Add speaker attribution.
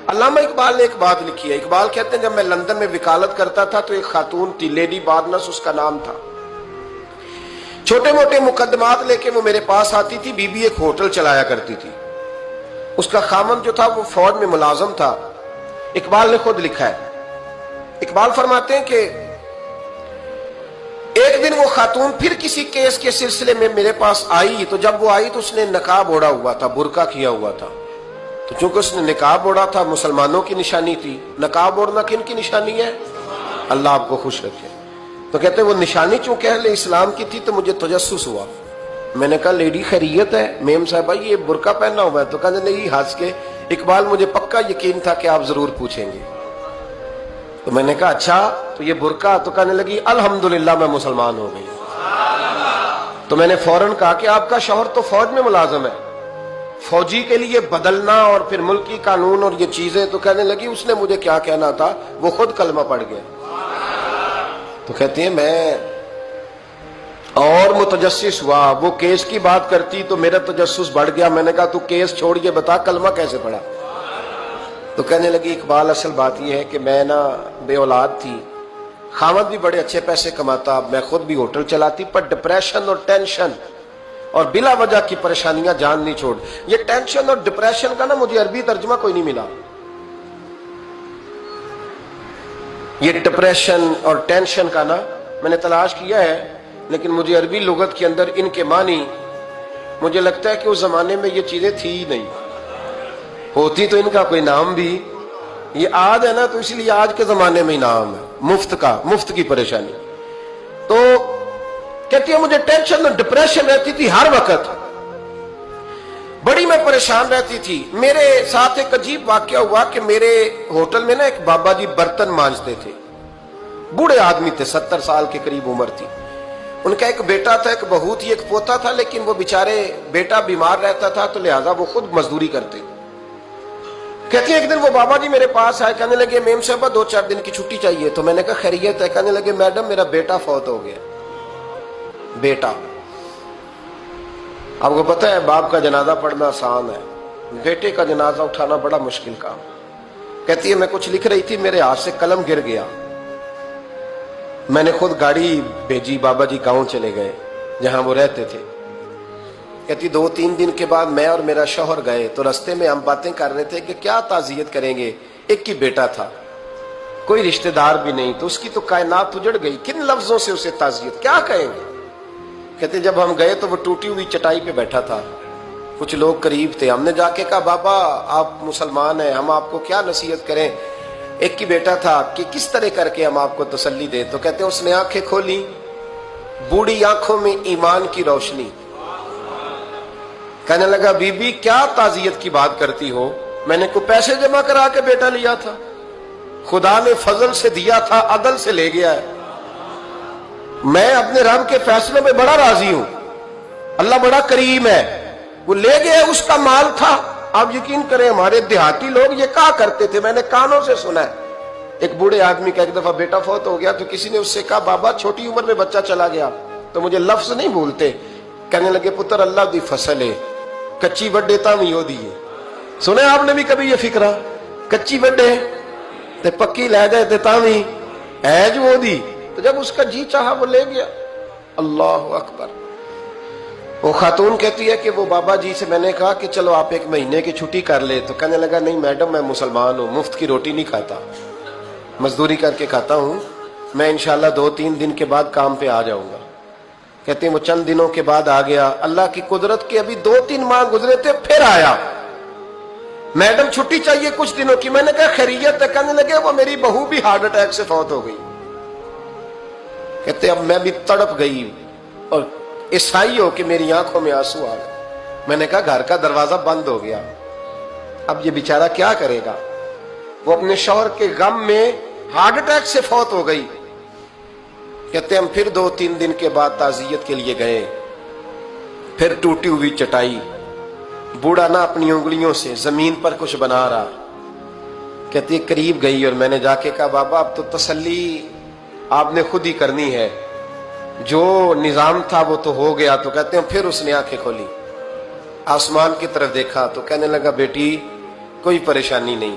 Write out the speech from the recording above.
Speaker 1: علامہ اقبال نے ایک بات لکھی ہے. اقبال کہتے ہیں جب میں لندن میں وکالت کرتا تھا تو ایک خاتون تھی, لیڈی بارنس اس کا نام تھا. چھوٹے موٹے مقدمات لے کے وہ میرے پاس آتی تھی. بی بی ایک ہوٹل چلایا کرتی تھی. اس کا خامند جو تھا وہ فوج میں ملازم تھا. اقبال نے خود لکھا ہے, اقبال فرماتے ہیں کہ ایک دن وہ خاتون پھر کسی کیس کے سلسلے میں میرے پاس آئی. تو جب وہ آئی تو اس نے نقاب اوڑھا ہوا تھا, برقع کیا ہوا تھا. تو چونکہ اس نے نقاب اوڑھا تھا, مسلمانوں کی نشانی تھی. نقاب اوڑھنا کن کی نشانی ہے؟ اللہ آپ کو خوش رکھے. تو کہتے ہیں وہ نشانی چونکہ اہل اسلام کی تھی تو مجھے تجسس ہوا. میں نے کہا لیڈی خیریت ہے؟ میم صاحبہ یہ برقع پہنا ہوا ہے. تو کہنے لگی ہنس کے, اقبال مجھے پکا یقین تھا کہ آپ ضرور پوچھیں گے. تو میں نے کہا اچھا تو یہ برقع؟ تو کہنے لگی الحمدللہ میں مسلمان ہو گئی. تو میں نے فوراً کہا کہ آپ کا شوہر تو فوج میں ملازم ہے, فوجی کے لیے بدلنا اور پھر ملکی قانون اور یہ چیزیں. تو کہنے لگی اس نے مجھے کیا کہنا تھا, وہ خود کلمہ پڑھ گیا. تو کہتی ہیں میں اور متجسس ہوا. وہ کیس کی بات کرتی تو میرا تجسس بڑھ گیا. میں نے کہا تو کیس چھوڑ یہ بتا کلمہ کیسے پڑھا؟ تو کہنے لگی اقبال اصل بات یہ ہے کہ میں نا بے اولاد تھی, خامد بھی بڑے اچھے پیسے کماتا, میں خود بھی ہوٹل چلاتی, پر ڈپریشن اور ٹینشن اور بلا وجہ کی پریشانیاں جان نہیں چھوڑ. یہ ٹینشن اور ڈپریشن کا نا مجھے عربی ترجمہ کوئی نہیں ملا. یہ ڈپریشن اور ٹینشن کا نا میں نے تلاش کیا ہے, لیکن مجھے عربی لغت کے اندر ان کے معنی مجھے لگتا ہے کہ اس زمانے میں یہ چیزیں تھی ہی نہیں. ہوتی تو ان کا کوئی نام بھی, یہ آج ہے نا تو اس لیے آج کے زمانے میں ہی نام ہے مفت کا, مفت کی پریشانی. تو کہتی ہے مجھے ٹینشن اور ڈپریشن رہتی تھی ہر وقت, بڑی میں پریشان رہتی تھی. میرے ساتھ ایک عجیب واقعہ ہوا کہ میرے ہوٹل میں نا ایک بابا جی برتن مانجتے تھے. بوڑھے آدمی تھے, 70 سال کے قریب عمر تھی. ان کا ایک بیٹا تھا, ایک بہو تھی, ایک پوتا تھا, لیکن وہ بیچارے بیٹا بیمار رہتا تھا تو لہٰذا وہ خود مزدوری کرتے. کہتی ہیں ایک دن وہ بابا جی میرے پاس آئے, کہنے لگے میم صاحبہ 2-4 دن کی چھٹی چاہیے. تو میں نے کہا خیریت ہے؟ کہنے لگے میڈم میرا بیٹا فوت ہو گیا. بیٹا, آپ کو پتہ ہے باپ کا جنازہ پڑھنا آسان ہے, بیٹے کا جنازہ اٹھانا بڑا مشکل کام. کہتی ہے میں کچھ لکھ رہی تھی, میرے ہاتھ سے قلم گر گیا. میں نے خود گاڑی بھیجی, بابا جی گاؤں چلے گئے جہاں وہ رہتے تھے. کہتی 2-3 دن کے بعد میں اور میرا شوہر گئے تو رستے میں ہم باتیں کر رہے تھے کہ کیا تعزیت کریں گے. ایک ہی بیٹا تھا, کوئی رشتہ دار بھی نہیں, تو اس کی تو کائنات اجڑ گئی. کن لفظوں سے اسے تعزیت کیا کہیں گے؟ کہتے جب ہم گئے تو وہ ٹوٹی ہوئی چٹائی پہ بیٹھا تھا, کچھ لوگ قریب تھے. ہم نے جا کے کہا بابا آپ مسلمان ہیں, ہم آپ کو کیا نصیحت کریں, ایک ہی بیٹا تھا, کہ کس طرح کر کے ہم آپ کو تسلی دیں. تو کہتے اس نے آنکھیں کھولی, بوڑھی آنکھوں میں ایمان کی روشنی. کہنے لگا بی بی کیا تعزیت کی بات کرتی ہو, میں نے کوئی پیسے جمع کرا کے بیٹا لیا تھا, خدا نے فضل سے دیا تھا, عدل سے لے گیا ہے. میں اپنے رب کے فیصلوں میں بڑا راضی ہوں, اللہ بڑا کریم ہے, وہ لے گیا, اس کا مال تھا. آپ یقین کریں ہمارے دیہاتی لوگ یہ کہا کرتے تھے, میں نے کانوں سے سنا ہے. ایک بوڑھے آدمی کا ایک دفعہ بیٹا فوت ہو گیا تو کسی نے اس سے کہا بابا چھوٹی عمر میں بچہ چلا گیا تو مجھے لفظ نہیں بھولتے. کہنے لگے پتر اللہ دی فصل ہے, کچی وڈے تامی ہو دیئے. سنے آپ نے بھی کبھی یہ فکرہ, کچی وڈے تے پکی لے جائے تے تامی ہے جو ہو دی. تو جب اس کا جی چاہا وہ لے گیا. اللہ اکبر. وہ خاتون کہتی ہے کہ وہ بابا جی سے میں نے کہا کہ چلو آپ 1 مہینے کی چھٹی کر لے. تو کہنے لگا نہیں میڈم میں مسلمان ہوں, مفت کی روٹی نہیں کھاتا, مزدوری کر کے کھاتا ہوں, میں انشاءاللہ 2-3 دن کے بعد کام پہ آ جاؤں گا. کہتے ہیں وہ چند دنوں کے بعد آ گیا. اللہ کی قدرت کے ابھی 2-3 ماہ گزرے تھے, پھر آیا. میڈم چھٹی چاہیے کچھ دنوں کی. میں نے کہا خیریت ہے؟ کہنے لگے وہ میری بہو بھی ہارٹ اٹیک سے فوت ہو گئی. کہتے اب میں بھی تڑپ گئی اور عیسائی ہو کہ میری آنکھوں میں آنسو آ گئے. میں نے کہا گھر کا دروازہ بند ہو گیا, اب یہ بیچارہ کیا کرے گا. وہ اپنے شوہر کے غم میں ہارٹ اٹیک سے فوت ہو گئی. کہتے ہم پھر 2-3 دن کے بعد تعزیت کے لیے گئے. پھر ٹوٹی ہوئی چٹائی, بوڑھا نہ اپنی انگلیوں سے زمین پر کچھ بنا رہا. کہتی قریب گئی اور میں نے جا کے کہا بابا اب تو تسلی آپ نے خود ہی کرنی ہے, جو نظام تھا وہ تو ہو گیا. تو کہتے ہیں پھر اس نے آنکھیں کھولی, آسمان کی طرف دیکھا تو کہنے لگا بیٹی کوئی پریشانی نہیں,